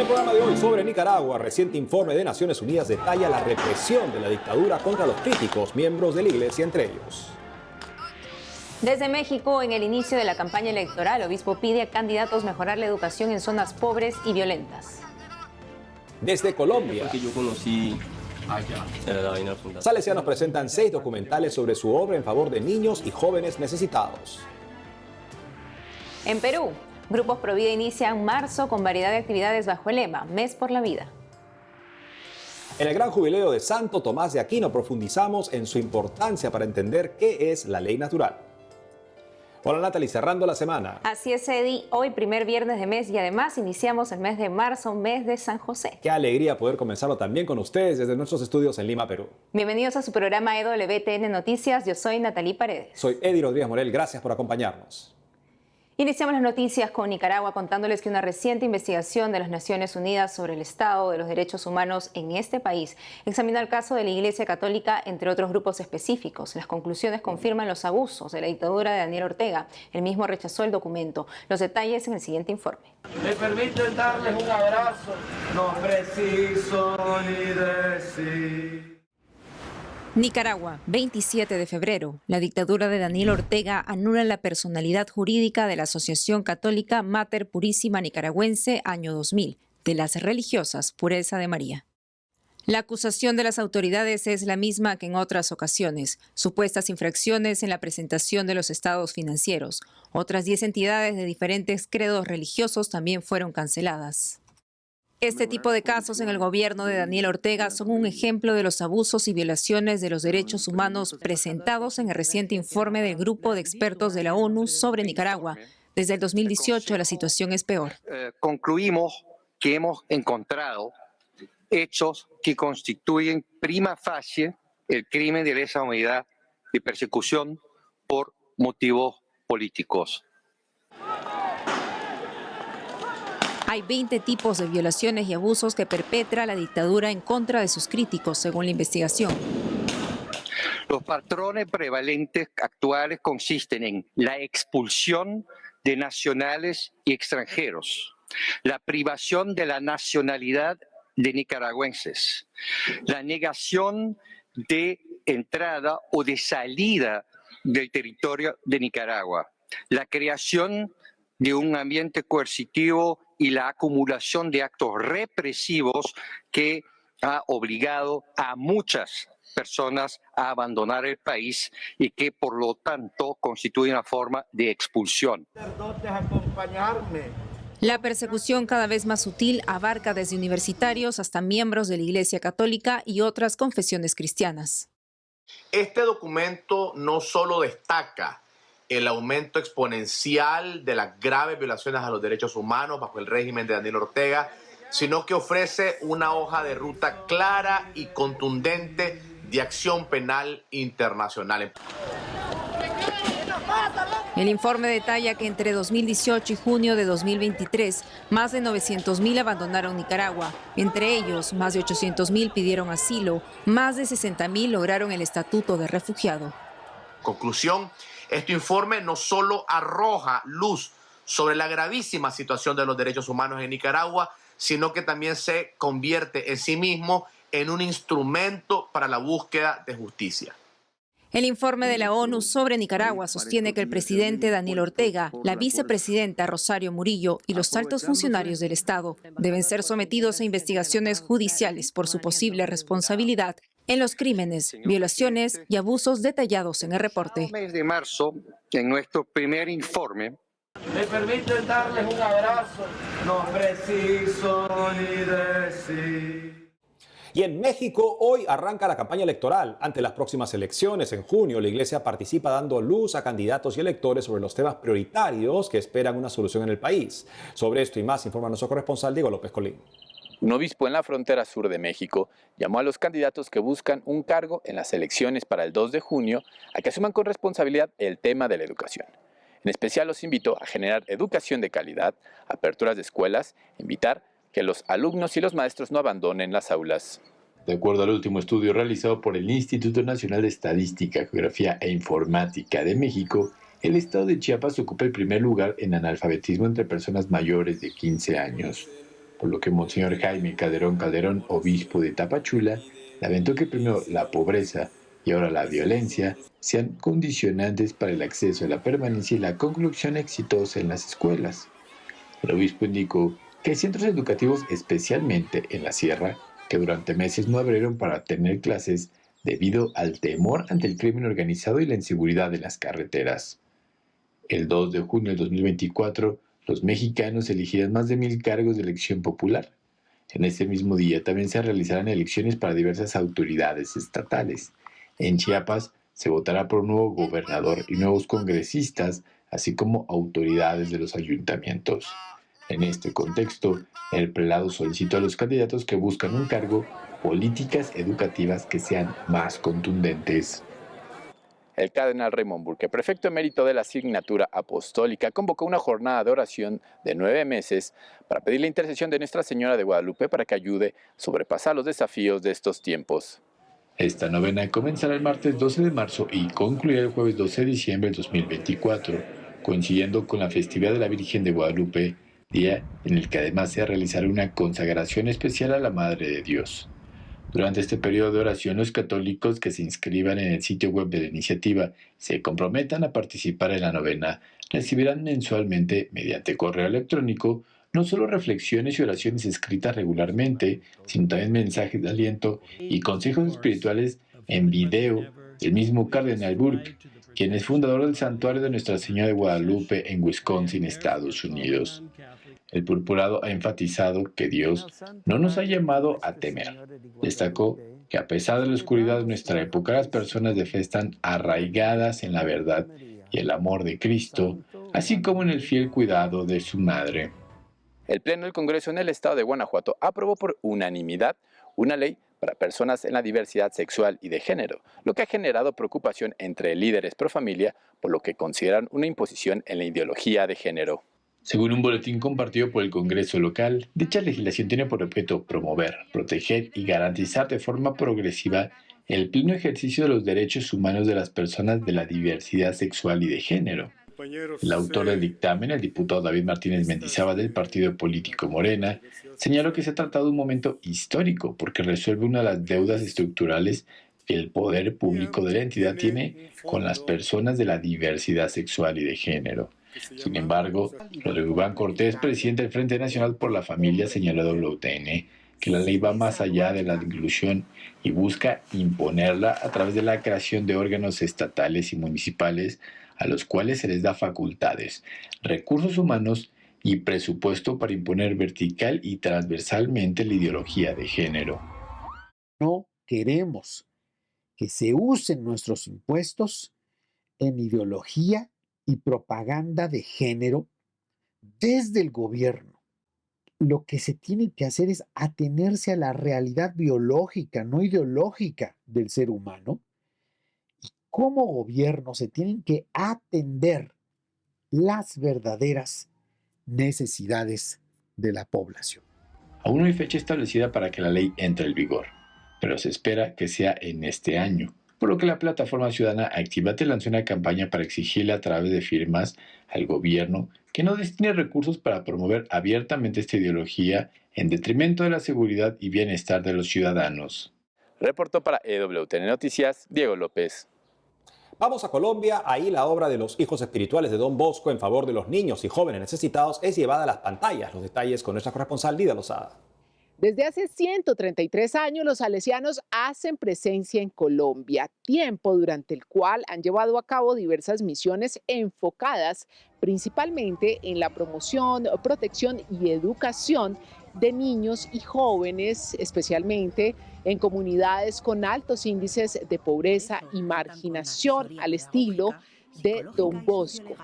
programa de hoy sobre Nicaragua, reciente informe de Naciones Unidas detalla la represión de la dictadura contra los críticos, miembros de la Iglesia entre ellos. Desde México, en el inicio de la campaña electoral, obispo pide a candidatos mejorar la educación en zonas pobres y violentas. Desde Colombia, porque yo conocí salesianos presentan 6 documentales sobre su obra en favor de niños y jóvenes necesitados. En Perú, grupos Provida inician marzo con variedad de actividades bajo el lema Mes por la Vida. En el gran jubileo de Santo Tomás de Aquino profundizamos en su importancia para entender qué es la ley natural. Hola Natalie, cerrando la semana. Así es, Eddie, hoy primer viernes de mes y además iniciamos el mes de marzo, mes de San José. Qué alegría poder comenzarlo también con ustedes desde nuestros estudios en Lima, Perú. Bienvenidos a su programa EWTN Noticias, yo soy Natalie Paredes. Soy Eddie Rodríguez Morel, gracias por acompañarnos. Iniciamos las noticias con Nicaragua contándoles que una reciente investigación de las Naciones Unidas sobre el estado de los derechos humanos en este país examinó el caso de la Iglesia Católica entre otros grupos específicos. Las conclusiones confirman los abusos de la dictadura de Daniel Ortega. El mismo rechazó el documento. Los detalles en el siguiente informe. Me permiten darles un abrazo, no preciso ni decir. Nicaragua, 27 de febrero. La dictadura de Daniel Ortega anula la personalidad jurídica de la Asociación Católica Mater Purísima Nicaragüense año 2000, de las religiosas Pureza de María. La acusación de las autoridades es la misma que en otras ocasiones, supuestas infracciones en la presentación de los estados financieros. Otras 10 entidades de diferentes credos religiosos también fueron canceladas. Este tipo de casos en el gobierno de Daniel Ortega son un ejemplo de los abusos y violaciones de los derechos humanos presentados en el reciente informe del Grupo de Expertos de la ONU sobre Nicaragua. Desde el 2018 la situación es peor. Concluimos que hemos encontrado hechos que constituyen prima facie el crimen de lesa humanidad y persecución por motivos políticos. Hay 20 tipos de violaciones y abusos que perpetra la dictadura en contra de sus críticos, según la investigación. Los patrones prevalentes actuales consisten en la expulsión de nacionales y extranjeros, la privación de la nacionalidad de nicaragüenses, la negación de entrada o de salida del territorio de Nicaragua, la creación de un ambiente coercitivo y la acumulación de actos represivos que ha obligado a muchas personas a abandonar el país y que por lo tanto constituye una forma de expulsión. La persecución cada vez más sutil abarca desde universitarios hasta miembros de la Iglesia Católica y otras confesiones cristianas. Este documento no solo destaca el aumento exponencial de las graves violaciones a los derechos humanos bajo el régimen de Daniel Ortega, sino que ofrece una hoja de ruta clara y contundente de acción penal internacional. El informe detalla que entre 2018 y junio de 2023, más de 900.000 abandonaron Nicaragua. Entre ellos, más de 800.000 pidieron asilo, más de 60.000 lograron el estatuto de refugiado. Conclusión, este informe no solo arroja luz sobre la gravísima situación de los derechos humanos en Nicaragua, sino que también se convierte en sí mismo en un instrumento para la búsqueda de justicia. El informe de la ONU sobre Nicaragua sostiene que el presidente Daniel Ortega, la vicepresidenta Rosario Murillo y los altos funcionarios del Estado deben ser sometidos a investigaciones judiciales por su posible responsabilidad en los crímenes, violaciones y abusos detallados en el reporte. En el mes de marzo, en nuestro primer informe, Me permiten darles un abrazo, no preciso ni decir. Y en México hoy arranca la campaña electoral. Ante las próximas elecciones en junio, la Iglesia participa dando luz a candidatos y electores sobre los temas prioritarios que esperan una solución en el país. Sobre esto y más informa nuestro corresponsal Diego López Colín. Un obispo en la frontera sur de México llamó a los candidatos que buscan un cargo en las elecciones para el 2 de junio a que asuman con responsabilidad el tema de la educación. En especial los invitó a generar educación de calidad, aperturas de escuelas, invitar que los alumnos y los maestros no abandonen las aulas. De acuerdo al último estudio realizado por el Instituto Nacional de Estadística, Geografía e Informática de México, el estado de Chiapas ocupa el primer lugar en analfabetismo entre personas mayores de 15 años. por lo que Monseñor Jaime Calderón, obispo de Tapachula, lamentó que primero la pobreza y ahora la violencia sean condicionantes para el acceso a la permanencia y la conclusión exitosa en las escuelas. El obispo indicó que hay centros educativos, especialmente en la sierra, que durante meses no abrieron para tener clases debido al temor ante el crimen organizado y la inseguridad en las carreteras. El 2 de junio de 2024, los mexicanos elegirán más de 1,000 cargos de elección popular. En ese mismo día también se realizarán elecciones para diversas autoridades estatales. En Chiapas se votará por un nuevo gobernador y nuevos congresistas, así como autoridades de los ayuntamientos. En este contexto, el prelado solicitó a los candidatos que buscan un cargo políticas educativas que sean más contundentes. El cardenal Raymond Burke, prefecto emérito de la asignatura apostólica, convocó una jornada de oración de 9 meses para pedir la intercesión de Nuestra Señora de Guadalupe para que ayude a sobrepasar los desafíos de estos tiempos. Esta novena comenzará el martes 12 de marzo y concluirá el jueves 12 de diciembre de 2024, coincidiendo con la festividad de la Virgen de Guadalupe, día en el que además se realizará una consagración especial a la Madre de Dios. Durante este periodo de oración, los católicos que se inscriban en el sitio web de la iniciativa y se comprometan a participar en la novena recibirán mensualmente, mediante correo electrónico, no solo reflexiones y oraciones escritas regularmente, sino también mensajes de aliento y consejos espirituales en video del mismo cardenal Burke, quien es fundador del Santuario de Nuestra Señora de Guadalupe en Wisconsin, Estados Unidos. El purpurado ha enfatizado que Dios no nos ha llamado a temer. Destacó que a pesar de la oscuridad de nuestra época, las personas de fe están arraigadas en la verdad y el amor de Cristo, así como en el fiel cuidado de su madre. El Pleno del Congreso en el estado de Guanajuato aprobó por unanimidad una ley para personas en la diversidad sexual y de género, lo que ha generado preocupación entre líderes pro familia por lo que consideran una imposición en la ideología de género. Según un boletín compartido por el Congreso local, dicha legislación tiene por objeto promover, proteger y garantizar de forma progresiva el pleno ejercicio de los derechos humanos de las personas de la diversidad sexual y de género. El autor del dictamen, el diputado David Martínez Mendizábal del partido político Morena, señaló que se ha tratado de un momento histórico porque resuelve una de las deudas estructurales que el poder público de la entidad tiene con las personas de la diversidad sexual y de género. Sin embargo, Rodrigo Iván Cortés, presidente del Frente Nacional por la Familia, señaló a WTN que la ley va más allá de la inclusión y busca imponerla a través de la creación de órganos estatales y municipales a los cuales se les da facultades, recursos humanos y presupuesto para imponer vertical y transversalmente la ideología de género. No queremos que se usen nuestros impuestos en ideología y propaganda de género desde el gobierno. Lo que se tiene que hacer es atenerse a la realidad biológica, no ideológica del ser humano. Y como gobierno se tienen que atender las verdaderas necesidades de la población. Aún no hay fecha establecida para que la ley entre en vigor, pero se espera que sea en este año, por lo que la plataforma ciudadana Actívate lanzó una campaña para exigirle a través de firmas al gobierno que no destine recursos para promover abiertamente esta ideología en detrimento de la seguridad y bienestar de los ciudadanos. Reportó para EWTN Noticias, Diego López. Vamos a Colombia, ahí la obra de los hijos espirituales de Don Bosco en favor de los niños y jóvenes necesitados es llevada a las pantallas. Los detalles con nuestra corresponsal Lida Lozada. Desde hace 133 años, los salesianos hacen presencia en Colombia, tiempo durante el cual han llevado a cabo diversas misiones enfocadas principalmente en la promoción, protección y educación de niños y jóvenes, especialmente en comunidades con altos índices de pobreza y marginación, al estilo de Don Bosco.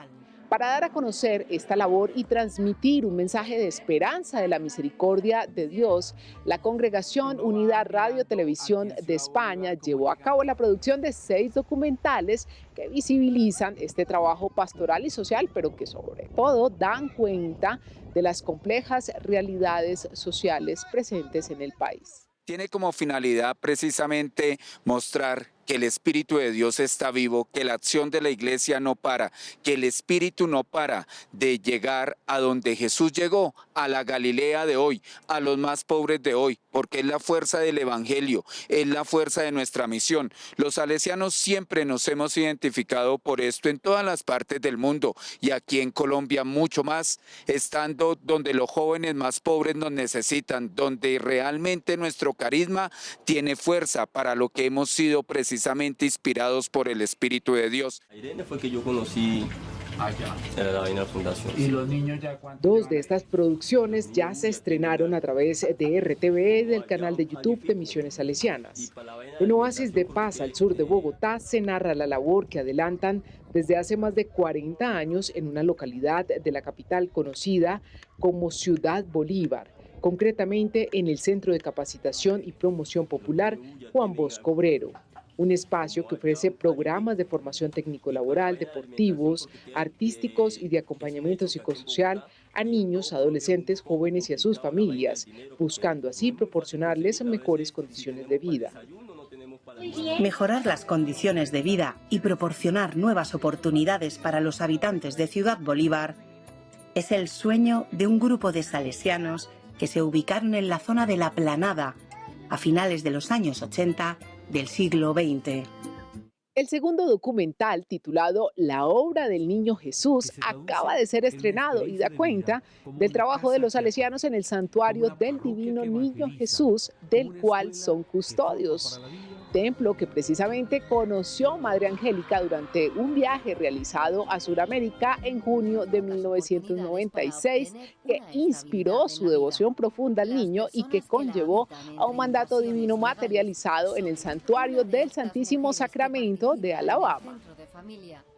Para dar a conocer esta labor y transmitir un mensaje de esperanza de la misericordia de Dios, la Congregación Unidad Radio Televisión de España llevó a cabo la producción de 6 documentales que visibilizan este trabajo pastoral y social, pero que sobre todo dan cuenta de las complejas realidades sociales presentes en el país. Tiene como finalidad precisamente mostrar que el Espíritu de Dios está vivo, que la acción de la iglesia no para, que el Espíritu no para de llegar a donde Jesús llegó, a la Galilea de hoy, a los más pobres de hoy, porque es la fuerza del Evangelio, es la fuerza de nuestra misión. Los salesianos siempre nos hemos identificado por esto en todas las partes del mundo y aquí en Colombia mucho más, estando donde los jóvenes más pobres nos necesitan, donde realmente nuestro carisma tiene fuerza para lo que hemos sido precisamente inspirados por el Espíritu de Dios. Irene fue que yo conocí allá en la Vaina Fundación. ¿Y los niños ya cuánto? Dos de estas producciones ya se estrenaron a través de RTV del canal de YouTube de Misiones Salesianas. En Oasis de Paz, al sur de Bogotá, se narra la labor que adelantan desde hace más de 40 años en una localidad de la capital conocida como Ciudad Bolívar, concretamente en el Centro de Capacitación y Promoción Popular Juan Bosco Obrero, un espacio que ofrece programas de formación técnico-laboral, deportivos, artísticos y de acompañamiento psicosocial a niños, adolescentes, jóvenes y a sus familias, buscando así proporcionarles mejores condiciones de vida. Mejorar las condiciones de vida y proporcionar nuevas oportunidades para los habitantes de Ciudad Bolívar es el sueño de un grupo de salesianos que se ubicaron en la zona de La Planada a finales de los años 80 del siglo XX. El segundo documental, titulado La obra del Niño Jesús, acaba de ser estrenado y da cuenta del trabajo de los salesianos en el santuario del Divino Niño Jesús, del cual son custodios. Templo que precisamente conoció Madre Angélica durante un viaje realizado a Sudamérica en junio de 1996, que inspiró su devoción profunda al niño y que conllevó a un mandato divino materializado en el santuario del Santísimo Sacramento de Alabama.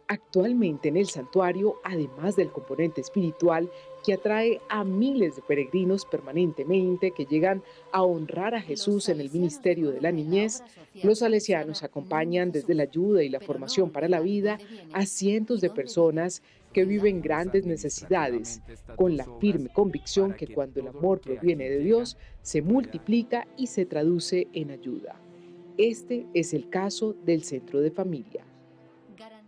Actualmente en el santuario, además del componente espiritual que atrae a miles de peregrinos permanentemente que llegan a honrar a Jesús en el ministerio de la niñez, los salesianos acompañan desde la ayuda y la formación para la vida a cientos de personas que viven grandes necesidades, con la firme convicción que cuando el amor proviene de Dios, se multiplica y se traduce en ayuda. Este es el caso del Centro de Familia.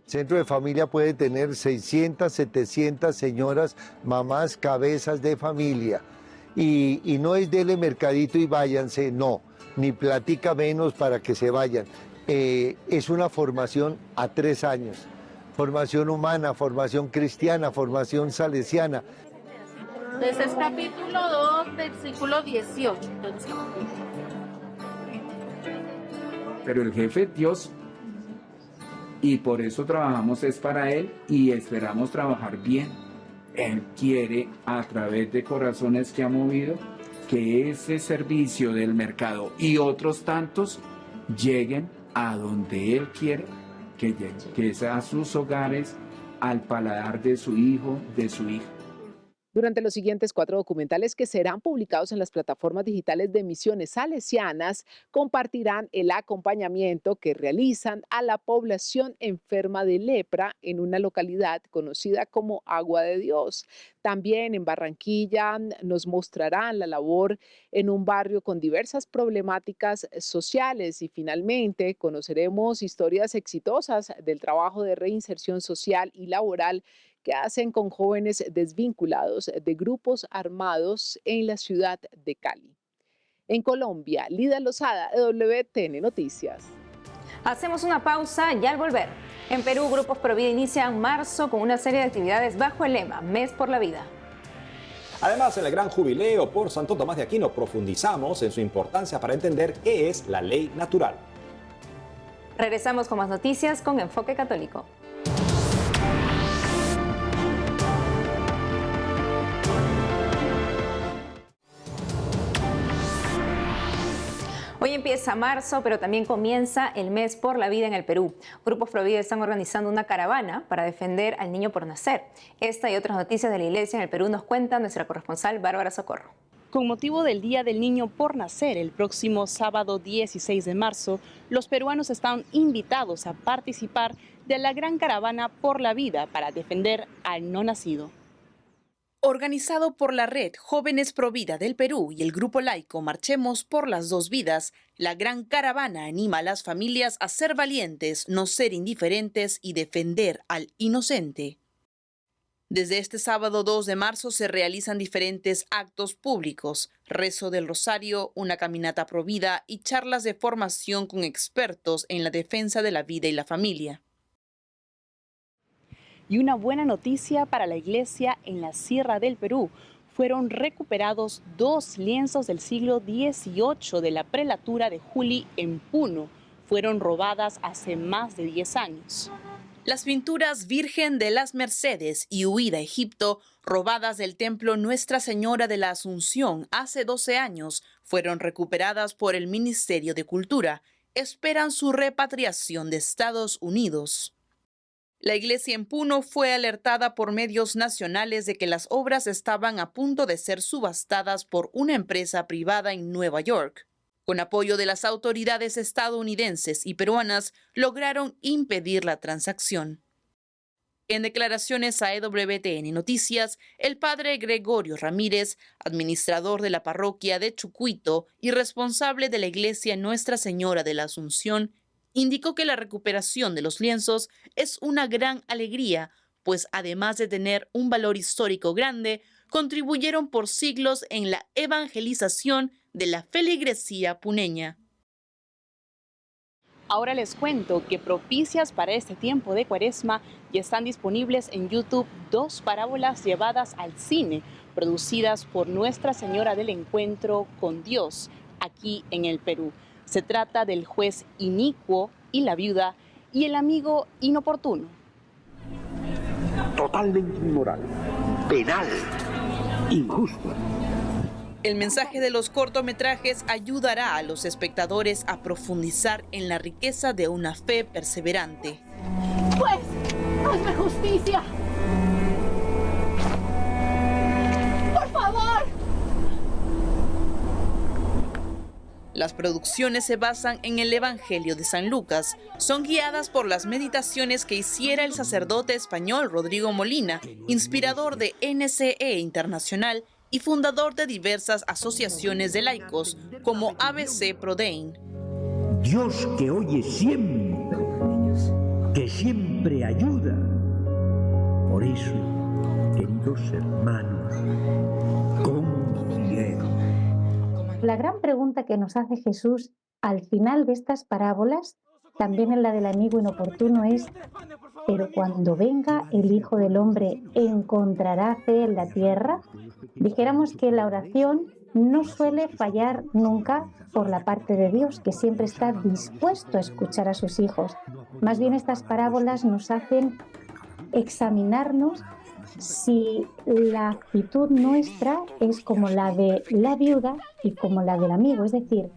Centro de Familia puede tener 600, 700 señoras, mamás, cabezas de familia. Y no es dele mercadito y váyanse, no, ni platica menos para que se vayan. Es una formación a 3 años, formación humana, formación cristiana, formación salesiana. Ese es capítulo 2, versículo 18. Pero el jefe es Dios. Y por eso trabajamos es para Él y esperamos trabajar bien. Él quiere, a través de corazones que ha movido, que ese servicio del mercado y otros tantos lleguen a donde Él quiere que lleguen, que es a sus hogares, al paladar de su hijo, de su hija. Durante los siguientes 4 documentales que serán publicados en las plataformas digitales de Misiones Salesianas, compartirán el acompañamiento que realizan a la población enferma de lepra en una localidad conocida como Agua de Dios. También en Barranquilla nos mostrarán la labor en un barrio con diversas problemáticas sociales y finalmente conoceremos historias exitosas del trabajo de reinserción social y laboral que hacen con jóvenes desvinculados de grupos armados en la ciudad de Cali. En Colombia, Lida Lozada, WTN Noticias. Hacemos una pausa y al volver. En Perú, Grupos Provida inician marzo con una serie de actividades bajo el lema Mes por la Vida. Además, en el Gran Jubileo por Santo Tomás de Aquino profundizamos en su importancia para entender qué es la ley natural. Regresamos con más noticias con Enfoque Católico. Hoy empieza marzo, pero también comienza el Mes por la Vida en el Perú. Grupos Provida están organizando una caravana para defender al niño por nacer. Esta y otras noticias de la Iglesia en el Perú nos cuenta nuestra corresponsal Bárbara Socorro. Con motivo del Día del Niño por Nacer, el próximo sábado 16 de marzo, los peruanos están invitados a participar de la gran caravana por la vida para defender al no nacido. Organizado por la Red Jóvenes Pro Vida del Perú y el grupo laico Marchemos por las Dos Vidas, la gran caravana anima a las familias a ser valientes, no ser indiferentes y defender al inocente. Desde este sábado 2 de marzo se realizan diferentes actos públicos, rezo del rosario, una caminata pro vida y charlas de formación con expertos en la defensa de la vida y la familia. Y una buena noticia para la iglesia en la Sierra del Perú. Fueron recuperados 2 lienzos del siglo XVIII de la prelatura de Juli en Puno. Fueron robadas hace más de 10 años. Las pinturas Virgen de las Mercedes y Huida a Egipto, robadas del templo Nuestra Señora de la Asunción hace 12 años, fueron recuperadas por el Ministerio de Cultura. Esperan su repatriación de Estados Unidos. La iglesia en Puno fue alertada por medios nacionales de que las obras estaban a punto de ser subastadas por una empresa privada en Nueva York. Con apoyo de las autoridades estadounidenses y peruanas, lograron impedir la transacción. En declaraciones a EWTN Noticias, el padre Gregorio Ramírez, administrador de la parroquia de Chucuito y responsable de la iglesia Nuestra Señora de la Asunción, indicó que la recuperación de los lienzos es una gran alegría, pues además de tener un valor histórico grande, contribuyeron por siglos en la evangelización de la feligresía puneña. Ahora les cuento que propicias para este tiempo de Cuaresma ya están disponibles en YouTube 2 parábolas llevadas al cine, producidas por Nuestra Señora del Encuentro con Dios, aquí en el Perú. Se trata del juez inicuo y la viuda y el amigo inoportuno. Totalmente inmoral, penal, injusto. El mensaje de los cortometrajes ayudará a los espectadores a profundizar en la riqueza de una fe perseverante. ¡Juez! ¡Hazme justicia! ¡Por favor! Las producciones se basan en el Evangelio de San Lucas. Son guiadas por las meditaciones que hiciera el sacerdote español Rodrigo Molina, inspirador de NCE Internacional y fundador de diversas asociaciones de laicos, como ABC Prodein. Dios que oye siempre, que siempre ayuda. Por eso, queridos hermanos, confiemos. La gran pregunta que nos hace Jesús al final de estas parábolas, también en la del amigo inoportuno, es: pero cuando venga el Hijo del Hombre, ¿encontrará fe en la tierra? Dijéramos que la oración no suele fallar nunca por la parte de Dios, que siempre está dispuesto a escuchar a sus hijos. Más bien estas parábolas nos hacen examinarnos si la actitud nuestra es como la de la viuda y como la del amigo. Es decir,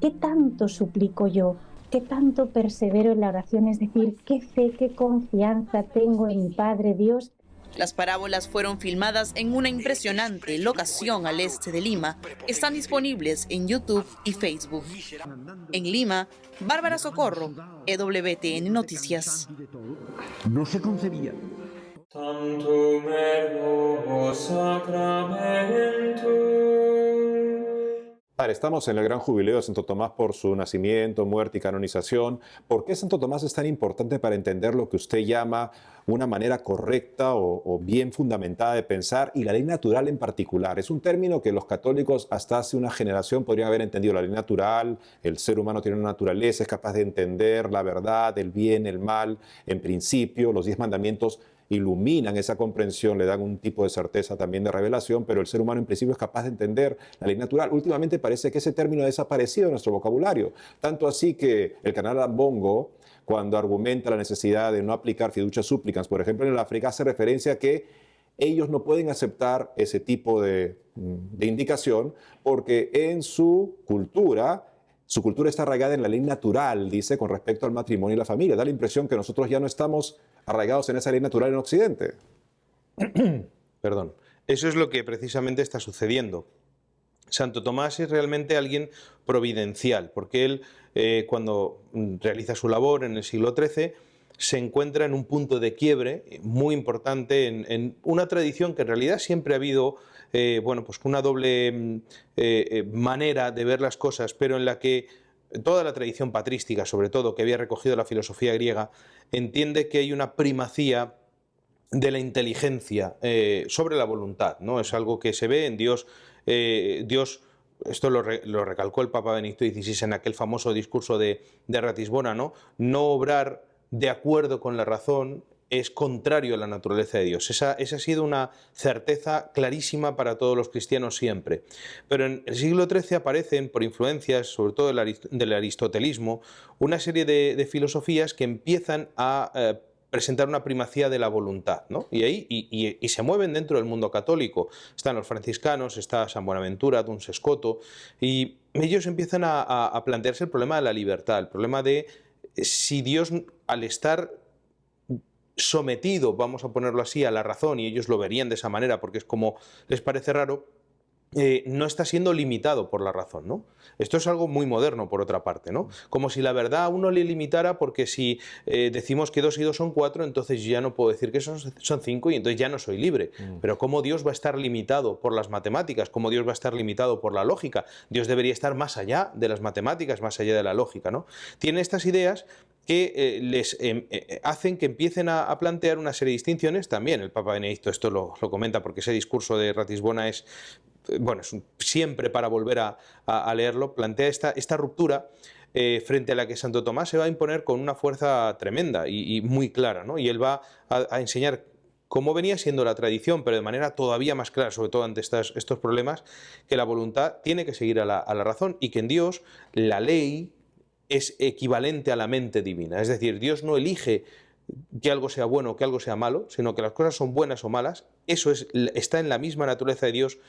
¿qué tanto suplico yo? ¿Qué tanto persevero en la oración? Es decir, ¿qué fe, qué confianza tengo en mi Padre Dios? Las parábolas fueron filmadas en una impresionante locación al este de Lima. Están disponibles en YouTube y Facebook. En Lima, Bárbara Socorro, EWTN Noticias. No se concebía. Tantum ergo sacramentum. Padre, estamos en el gran jubileo de Santo Tomás por su nacimiento, muerte y canonización. ¿Por qué Santo Tomás es tan importante para entender lo que usted llama una manera correcta o bien fundamentada de pensar, y la ley natural en particular? Es un término que los católicos hasta hace una generación podrían haber entendido. La ley natural, el ser humano tiene una naturaleza, es capaz de entender la verdad, el bien, el mal. En principio, los 10 mandamientos iluminan esa comprensión, le dan un tipo de certeza también de revelación, pero el ser humano en principio es capaz de entender la ley natural. Últimamente parece que ese término ha desaparecido de nuestro vocabulario, tanto así que el canal Ambongo, cuando argumenta la necesidad de no aplicar fiducia supplicans, por ejemplo, en el África, hace referencia a que ellos no pueden aceptar ese tipo de indicación porque en su cultura está arraigada en la ley natural, dice, con respecto al matrimonio y la familia. Da la impresión que nosotros ya no estamos arraigados en esa ley natural en Occidente. Perdón. Eso es lo que precisamente está sucediendo. Santo Tomás es realmente alguien providencial, porque él, cuando realiza su labor en el siglo XIII, se encuentra en un punto de quiebre muy importante en una tradición que en realidad siempre ha habido pues una doble manera de ver las cosas, pero en la que toda la tradición patrística, sobre todo, que había recogido la filosofía griega, entiende que hay una primacía de la inteligencia sobre la voluntad, ¿no? Es algo que se ve en Dios. Dios, esto lo recalcó el Papa Benedicto XVI en aquel famoso discurso de Ratisbona, ¿no? No obrar de acuerdo con la razón es contrario a la naturaleza de Dios. Esa ha sido una certeza clarísima para todos los cristianos siempre. Pero en el siglo XIII aparecen, por influencias, sobre todo del aristotelismo, una serie de filosofías que empiezan a presentar una primacía de la voluntad, ¿no? Y se mueven dentro del mundo católico. Están los franciscanos, está San Buenaventura, Duns Scoto, y ellos empiezan a plantearse el problema de la libertad, el problema de si Dios, al estar sometido, vamos a ponerlo así, a la razón, y ellos lo verían de esa manera porque es como les parece raro, no está siendo limitado por la razón, ¿no? Esto es algo muy moderno, por otra parte, ¿no? Como si la verdad a uno le limitara, porque si decimos que 2 y 2 son 4, entonces yo ya no puedo decir que son 5 y entonces ya no soy libre. Pero ¿cómo Dios va a estar limitado por las matemáticas? ¿Cómo Dios va a estar limitado por la lógica? Dios debería estar más allá de las matemáticas, más allá de la lógica, ¿no? Tiene estas ideas que les hacen que empiecen a plantear una serie de distinciones. También el Papa Benedicto esto lo comenta, porque ese discurso de Ratisbona es siempre para volver a leerlo, plantea esta ruptura frente a la que Santo Tomás se va a imponer con una fuerza tremenda y muy clara, ¿no? Y él va a enseñar cómo venía siendo la tradición, pero de manera todavía más clara, sobre todo ante estos problemas, que la voluntad tiene que seguir a la razón y que en Dios la ley es equivalente a la mente divina. Es decir, Dios no elige que algo sea bueno o que algo sea malo, sino que las cosas son buenas o malas. Eso está en la misma naturaleza de Dios.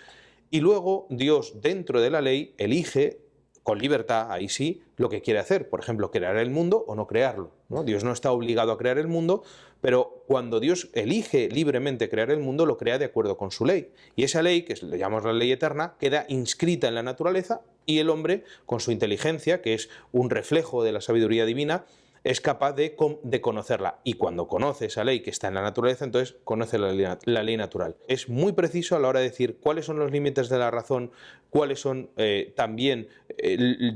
Y luego Dios, dentro de la ley, elige con libertad, ahí sí, lo que quiere hacer. Por ejemplo, crear el mundo o no crearlo, ¿no? Dios no está obligado a crear el mundo, pero cuando Dios elige libremente crear el mundo, lo crea de acuerdo con su ley. Y esa ley, que le llamamos la ley eterna, queda inscrita en la naturaleza y el hombre, con su inteligencia, que es un reflejo de la sabiduría divina, es capaz de conocerla. Y cuando conoce esa ley que está en la naturaleza, entonces conoce la ley natural. Es muy preciso a la hora de decir cuáles son los límites de la razón, cuáles son también,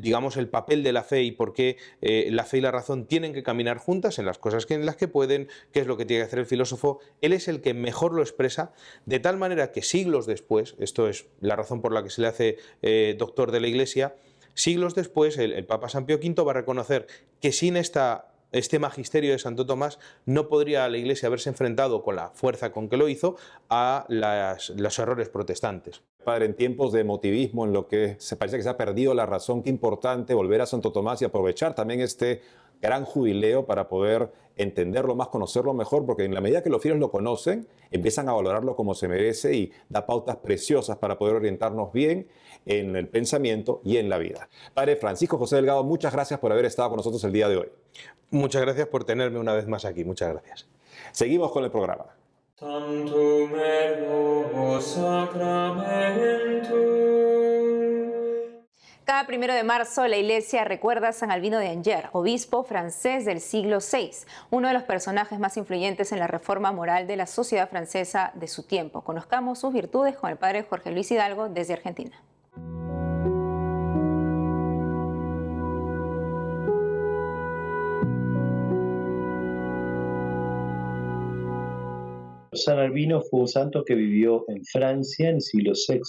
digamos, el papel de la fe y por qué la fe y la razón tienen que caminar juntas en las cosas en las que pueden, qué es lo que tiene que hacer el filósofo. Él es el que mejor lo expresa, de tal manera que siglos después, esto es la razón por la que se le hace doctor de la Iglesia, siglos después, el Papa San Pío V va a reconocer que sin este magisterio de Santo Tomás no podría la Iglesia haberse enfrentado con la fuerza con que lo hizo a los errores protestantes. Padre, en tiempos de emotivismo, en lo que se parece que se ha perdido la razón, qué importante volver a Santo Tomás y aprovechar también este gran jubileo para poder entenderlo más, conocerlo mejor, porque en la medida que los fieles lo conocen, empiezan a valorarlo como se merece y da pautas preciosas para poder orientarnos bien en el pensamiento y en la vida. Padre Francisco José Delgado, muchas gracias por haber estado con nosotros el día de hoy. Muchas gracias por tenerme una vez más aquí, muchas gracias. Seguimos con el programa. Tantum ergo sacramentum. Cada 1 de marzo la Iglesia recuerda a San Albino de Angers, obispo francés del siglo VI, uno de los personajes más influyentes en la reforma moral de la sociedad francesa de su tiempo. Conozcamos sus virtudes con el padre Jorge Luis Hidalgo desde Argentina. San Albino fue un santo que vivió en Francia en el siglo VI,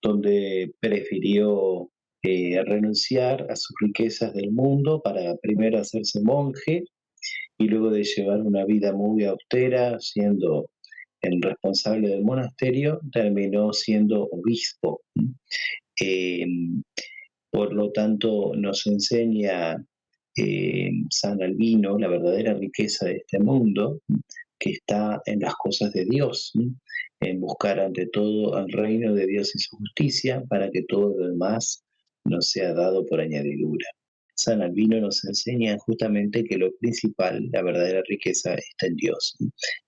donde prefirió renunciar a sus riquezas del mundo para primero hacerse monje y luego de llevar una vida muy austera, siendo el responsable del monasterio, terminó siendo obispo. Por lo tanto, nos enseña San Albino la verdadera riqueza de este mundo, que está en las cosas de Dios, en buscar ante todo el reino de Dios y su justicia, para que todo lo demás nos sea dado por añadidura. San Albino nos enseña justamente que lo principal, la verdadera riqueza, está en Dios,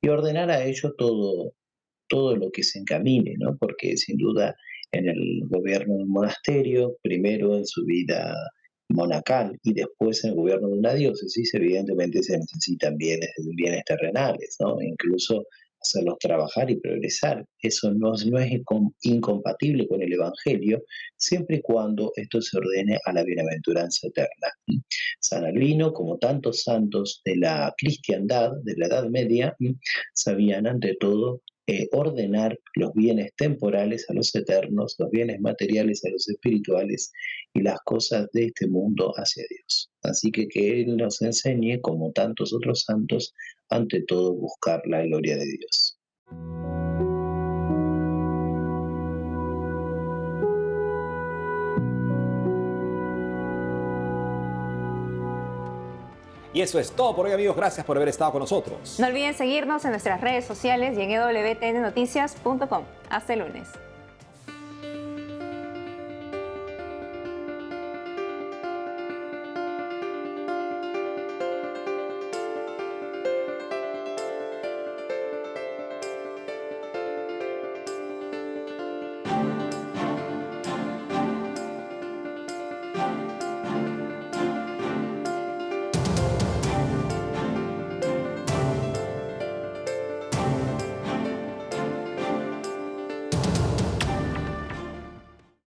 y ordenar a ello todo lo que se encamine, ¿no? Porque sin duda en el gobierno del monasterio, primero en su vida monacal y después en el gobierno de una diócesis, evidentemente se necesitan bienes terrenales, ¿no? Incluso hacerlos trabajar y progresar. Eso no es incompatible con el Evangelio, siempre y cuando esto se ordene a la bienaventuranza eterna. San Albino, como tantos santos de la cristiandad, de la Edad Media, sabían ante todo ordenar los bienes temporales a los eternos, los bienes materiales a los espirituales y las cosas de este mundo hacia Dios. Así que Él nos enseñe, como tantos otros santos, ante todo buscar la gloria de Dios. Y eso es todo por hoy, amigos. Gracias por haber estado con nosotros. No olviden seguirnos en nuestras redes sociales y en www.tnnoticias.com. Hasta el lunes.